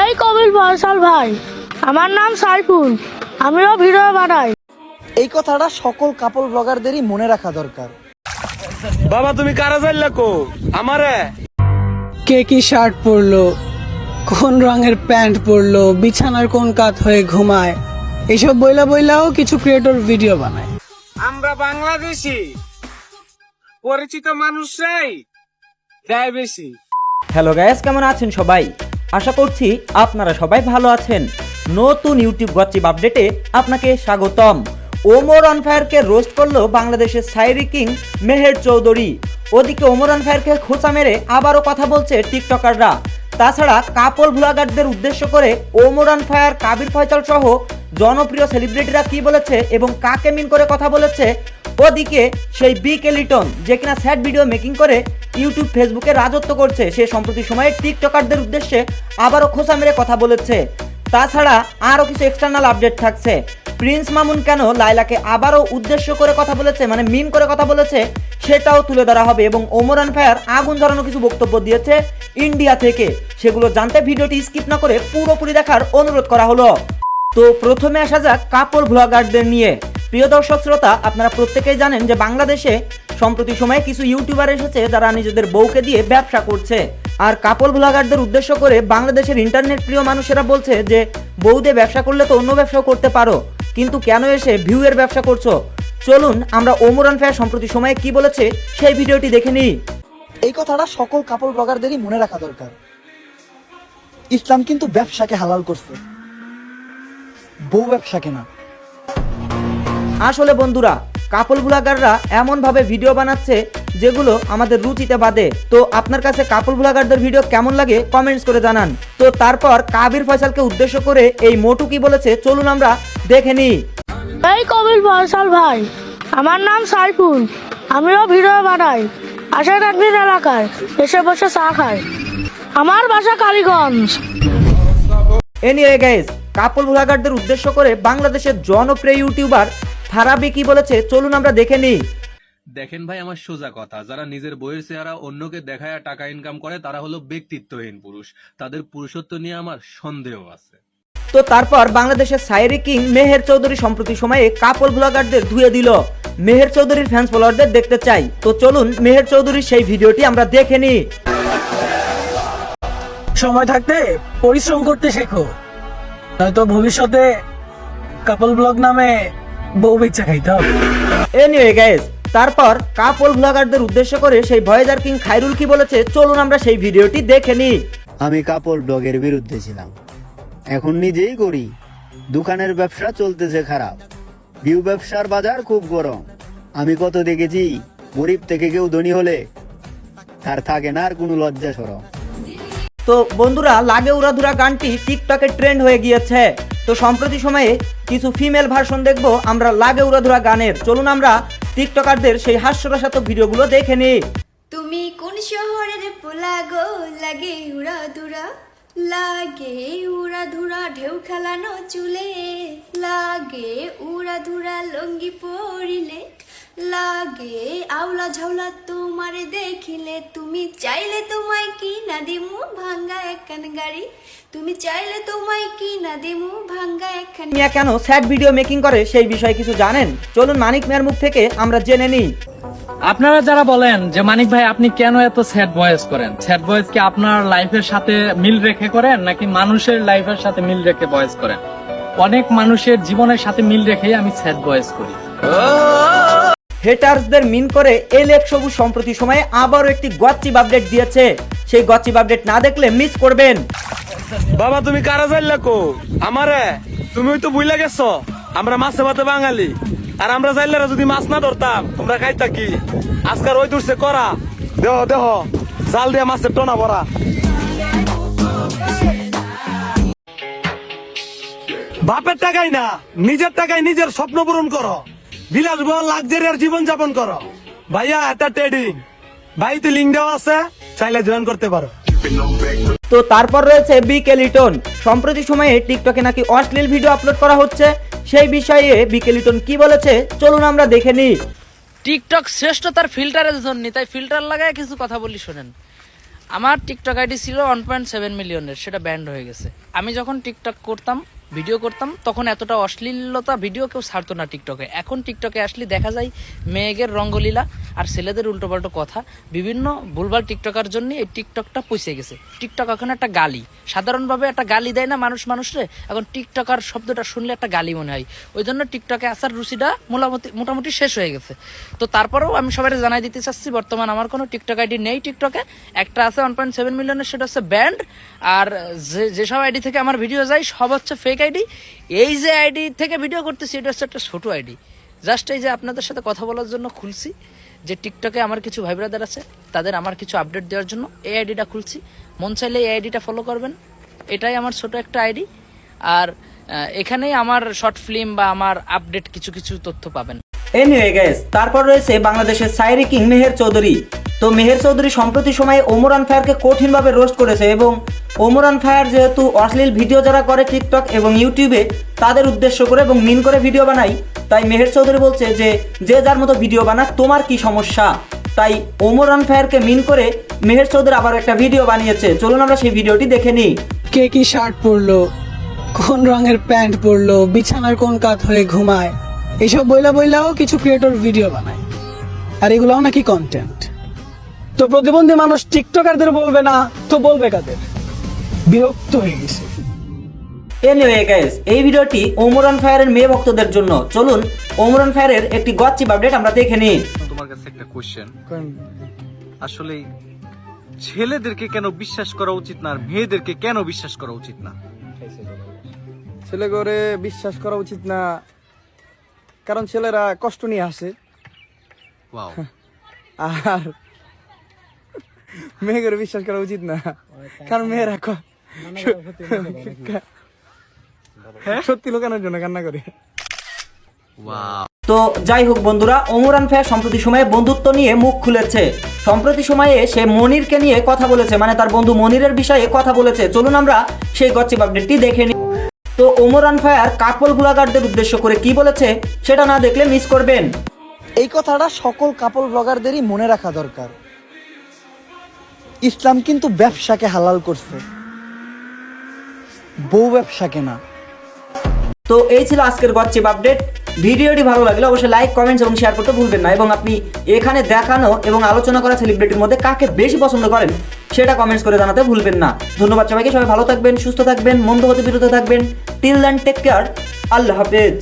এই কবির ফয়সাল ভাই, আমার নাম সাইফুল, আমিও ভিডিও বানাই। এই কথাটা সকল কাপল ব্লগারদেরই মনে রাখা দরকার। বাবা তুমি কারা যাইলা কো আমারে? কে কি শার্ট পরলো, কোন রঙের প্যান্ট পরলো, বিছানার কোন কাত হয়ে ঘুমায়, এইসব বইলাও কিছু ক্রিয়েটর ভিডিও বানায়। আমরা বাংলাদেশি পরিচিত মানুষরাই দেয় বেশি। হ্যালো গাইস, কেমন আছেন সবাই? আশা করছি আপনারা সবাই ভালো আছেন। নতুন ইউটিউব গসিপ আপডেটে আপনাকে স্বাগতম। ওমর অন ফায়ারকে রোস্ট করলো বাংলাদেশের সাইরি কিং মেহের চৌধুরী। ওদিকে ওমর অন ফায়ারকে খোঁচা মেরে আবারও কথা বলছে টিকটকাররা। তাছাড়া কাপল ব্লগারদের উদ্দেশ্য করে ওমর অন ফায়ার, কাবির ফয়সাল সহ জনপ্রিয় সেলিব্রিটিরা কি বলেছে এবং কাকে মিন করে কথা বলেছে। ওদিকে সেই বিকে লিটন, যে কিনা স্যাড ভিডিও মেকিং করে ইউটিউব ফেসবুকে রাজত্ব করছে, সে সম্প্রতি সময়ে টিকটকারদের উদ্দেশ্যে আবারও খোঁচা মেরে কথা বলেছে। তাছাড়া আরও কিছু এক্সটার্নাল আপডেট থাকছে। প্রিন্স মামুন কেন লাইলাকে আবারও উদ্দেশ্য করে কথা বলেছে, মানে মিন করে কথা বলেছে, সেটাও তুলে ধরা হবে। এবং ওমর অন ফায়ার আগুন ঝরানো কিছু বক্তব্য দিয়েছে ইন্ডিয়া থেকে, সেগুলো জানতে ভিডিওটি স্কিপ না করে পুরোপুরি দেখার অনুরোধ করা হলো। তো প্রথমে আসা যাক কাপল ব্লগারদের নিয়ে। প্রিয় দর্শক শ্রোতা, আপনারা প্রত্যেকেই জানেন যে বাংলাদেশে সম্প্রতি সময়ে কিছু ইউটিউবার এসেছে যারা নিজেদের বউকে দিয়ে ব্যবসা করছে। আর কাপল ব্লগারদের উদ্দেশ্য করে বাংলাদেশের ইন্টারনেট প্রিয় মানুষেরা বলছে যে বউ দিয়ে ব্যবসা করলে তো অন্য ব্যবসাও করতে পারো, কিন্তু কেন এসে ভিউয়ের ব্যবসা করছো? চলুন আমরা ওমর অন ফায়ার সম্প্রতি সময়ে কি বলেছে সেই ভিডিওটি দেখে নিই। এই কথাটা সকল কাপল ব্লগারদেরই মনে রাখা দরকার। ইসলাম কিন্তু ব্যবসাকে হালাল করছে, বউ ব্যবসাকে না। আসলে বন্ধুরা, কাপল ব্লগাররা এমনভাবে ভিডিও বানাচ্ছে যেগুলো আমাদের রুচিতে বাদে। তো আপনার কাছে কাপল ব্লগারদের ভিডিও কেমন লাগে কমেন্টস করে জানান। তো তারপর কাবির ফয়সালকে উদ্দেশ্য করে এই মোটু কি বলেছে চলুন আমরা দেখে নিই। এই কবির ফয়সাল ভাই, আমার নাম সাইফুল, আমিও ভিডিও বানাই। আশা রাখবির এলাকায় এসে বসে চা খাই। আমার বাসা কালীগঞ্জ। এনিওয়ে গাইস, কাপল ব্লগারদের উদ্দেশ্য করে বাংলাদেশের জনপ্রিয় ইউটিউবার ফারাবি কি বলেছে চলুন আমরা দেখে নিই। দেখেন ভাই, আমার সোজা কথা, যারা নিজের বইয়ের চেহারা অন্যকে দেখায় টাকা ইনকাম করে তারা হলো ব্যক্তিত্বহীন পুরুষ। তাদের পুরুষত্ব নিয়ে আমার সন্দেহ আছে। তো তারপর বাংলাদেশের সাইরি কিং মেহের চৌধুরী সম্প্রতি সময়ে কাপল ব্লগারদের ধুয়ে দিল। মেহের চৌধুরীর ফ্যান্স ফলোয়ারদের দেখতে চাই। তো চলুন মেহের চৌধুরীর সেই ভিডিওটি আমরা দেখে নিই। সময় থাকতে পরিশ্রম করতে শেখো, নয়তো ভবিষ্যতে কাপল ব্লগ নামে বউ বিচ্ছা খাইতে হবে। এনিওয়ে গাইস, তারপর কাপল ব্লগারদের উদ্দেশ্য করে সেই ভয়েজার কিং খায়রুল কি বলেছে চলুন আমরা সেই ভিডিওটি দেখে নিই। আমি কাপল ব্লগের বিরুদ্ধে ছিলাম, এখন নিজেই করি। দোকানের ব্যবসা চলতেছে খারাপ, ভিউ ব্যবসার বাজার খুব গরম। আমি কত দেখেছি, গরিব থেকে কেউ ধনী হলে তার থাকে না আর কোনো লজ্জা শরম। তো বন্ধুরা, লাগে উড়াধুরা গানটি টিকটকে ট্রেন্ড হয়ে গিয়েছে। তো সম্প্রতি সময়ে কিছু ফিমেল ভার্সন দেখবো আমরা লাগে উড়াধুরা গানের। চলুন আমরা টিকটকারদের সেই হাস্যরসাত্মক ভিডিওগুলো দেখে নিই। তুমি কোন শহরের পোলা গো, লাগে উড়াধুরা, লাগে উড়াধুরা ঢেউ খেলানো চুলে, লাগে উড়াধুরা লঙ্গি পরিলে, লাগে আওলা ঝাউলা তোমার দেখিলে, তুমি চাইলে তোমায় কি না দিমু ভাঙ্গা একখান গাড়ি, তুমি চাইলে তোমায় কি না দিমু ভাঙ্গা একখান। মিয়া কেন স্যাড ভিডিও মেকিং করে সেই বিষয়ে কিছু জানেন? চলুন মানিক মিয়ার মুখ থেকে আমরা জেনে নিই। আপনারা যারা বলেন যে মানিক ভাই আপনি কেন এত স্যাড ভয়েস করেন, স্যাড ভয়েস কি আপনার লাইফের সাথে মিল রেখে করেন নাকি মানুষের লাইফের সাথে মিল রেখে ভয়েস করেন? অনেক মানুষের জীবনের সাথে মিল রেখেই আমি স্যাড ভয়েস করি। হেটার্সদের মিন করে এলেক সবুজ সম্প্রতি সময়ে আবারও একটি গসিপ আপডেট দিয়েছে। সেই গসিপ আপডেট না দেখলে মিস করবেন। বাবা তুমি কারা যাইলা কো আমারে? তুমি তো ভুইলা গেছো আমরা মাছে ভাতে বাঙালি, আর আমরা যাইলারা যদি মাছ না ধরতাম তোমরা খাইতা কি? আজকাল ওই দূরছে করা দেহ দেহ জাল দিয়ে মাছের টোনা ভরা। বাপের টাকাই না, নিজের টাকায় নিজের স্বপ্ন পূরণ করো, বিলাসবহুল লাক্সারিয়ার জীবন যাপন করো। ভাইয়া এটা ট্রেডিং, ভাইতে লিঙ্ক দেওয়া আছে, চাইলে জয়েন করতে পারো। তো তারপর রয়েছে বিকে লিটন। সম্প্রতি সময়ে টিকটকে নাকি অশ্লীল ভিডিও আপলোড করা হচ্ছে, সেই বিষয়ে বিকে লিটন কি বলেছে চলুন আমরা দেখে নিই। টিকটক শ্রেষ্ঠ তার ফিল্টারের জন্য, তাই ফিল্টার লাগায় কিছু কথা বলি শোনেন। আমার টিকটক আইডি ছিল 1.7 মিলিয়নের, সেটা ব্যান্ড হয়ে গেছে। আমি যখন টিকটক করতাম, ভিডিও করতাম, তখন এতটা অশ্লীলতা ভিডিও কেউ ছাড়তো না টিকটকে। এখন টিকটকে আসলে দেখা যায় মেয়েদের রঙ্গলীলা আর ছেলেদের উল্টোপাল্টো কথা, বিভিন্ন ভুলভাল টিকটকার জন্য এই টিকটকটা পৌঁছে গেছে। টিকটক এখন একটা গালি, সাধারণভাবে একটা গালি দেয় না মানুষরে, এখন টিকটকার শব্দটা শুনলে একটা গালি মনে হয়। ওই জন্য টিকটকে আসার রুচিটা মোটামুটি শেষ হয়ে গেছে। তো তারপরেও আমি সবাই জানাই দিতে চাচ্ছি, বর্তমান আমার কোনো টিকটক আইডি নেই। টিকটকে একটা আছে 1.7 মিলিয়নের, সেটা হচ্ছে ব্যান্ড। আর যেসব আইডি থেকে আমার ভিডিও যায় সব হচ্ছে ফেক আইডি। এই যে আইডি থেকে ভিডিও করতেছি এটা হচ্ছে একটা ছোট আইডি, জাস্ট এই যে আপনাদের সাথে কথা বলার জন্য খুলছি, যে টিকটকে আমার কিছু ভাই ব্রাদার আছে তাদের আমার কিছু আপডেট দেওয়ার জন্য এই আইডিটা খুলছি। মন চাইলে এই আইডিটা ফলো করবেন, এটাই আমার ছোট একটা আইডি। আর এখানেই আমার শর্ট ফিল্ম বা আমার আপডেট কিছু তথ্য পাবেন। এনিওয়ে গাইস, তারপর রয়েছে বাংলাদেশের সাইরি কিং মেহের চৌধুরী। তো মেহের চৌধুরী সম্প্রতি সময়ে ওমরান ফায়ারকে কঠিনভাবে রোস্ট করেছে এবং ওমরান ফায়ার যেহেতু অশ্লীল ভিডিও যারা করে টিকটক এবং ইউটিউবে তাদের উদ্দেশ্য করে এবং মিন করে ভিডিও বানায়, তাই মেহের চৌধুরী বলছে যে যে যার মতো ভিডিও বানাক, তোমার কি সমস্যা। তাই ওমরান ফায়ারকে মিন করে মেহের চৌধুরী আবার একটা ভিডিও বানিয়েছে। চলুন আমরা সেই ভিডিওটি দেখে নিই। কে কি শার্ট পরলো, কোন রঙের প্যান্ট পরলো, বিছানার কোন কাত হয়ে ঘুমায়, এইসব বইলাও কিছু ক্রিয়েটর ভিডিও বানায়, আর এগুলাও নাকি কন্টেন্ট। তো প্রতিবন্ধী মানুষ টিকটকারদের বলবে না তো বলবে কাদের? বিরক্ত হয়ে গেছে। এনিওয়ে গাইস, এই ভিডিওটি ওমরান ফায়ারের মেয়ে ভক্তদের জন্য। চলুন ওমরান ফায়ারের একটি গচ্ছিপ আপডেট আমরা দেখে নিই। তোমার কাছে একটা কোশ্চেন, আসলে ছেলেদেরকে কেন বিশ্বাস করা উচিত না আর মেয়েদেরকে কেন বিশ্বাস করা উচিত না? ছেলে করে বিশ্বাস করা উচিত না, কারণ ছেলেরা কষ্ট নিয়ে আসে। ওয়াও। আর মেয়ে করে বিশ্বাস করা উচিত না, কারণ মেয়েরা সত্যি লোকানোর জন্য কান্না করে। তো যাই হোক বন্ধুরা, ওমরান ফায়ার সম্প্রতি সময়ে বন্ধুত্ব নিয়ে মুখ খুলেছে। সম্প্রতি সময়ে সে মনিরকে নিয়ে কথা বলেছে, মানে তার বন্ধু মনিরের বিষয়ে কথা বলেছে। চলুন আমরা সেই গচ্ছিপ আপডেটটি দেখে নিই। তো ওমরান ফায়ার কাপল ব্লগারদের উদ্দেশ্য করে কি বলেছে সেটা না দেখলে মিস করবেন। এই কথাটা সকল কাপল ব্লগারদেরই মনে রাখা দরকার। ইসলাম কিন্তু ব্যবসাকে হালাল করছে, বউ ব্যবসাকে না। তো এই ছিল আজকের গচ্ছিপ আপডেট। ভিডিওটি ভালো লাগলে অবশ্যই লাইক, কমেন্টস এবং শেয়ার করতে ভুলবেন না। এবং আপনি এখানে দেখানো এবং আলোচনা করা সেলিব্রিটির মধ্যে কাকে বেশি পছন্দ করেন সেটা কমেন্টস করে জানাতে ভুলবেন না। ধন্যবাদ সবাইকে। সবাই ভালো থাকবেন, সুস্থ থাকবেন, মন্দ হতে বিরত থাকবেন। Till then take care. আল্লাহ হাফেজ।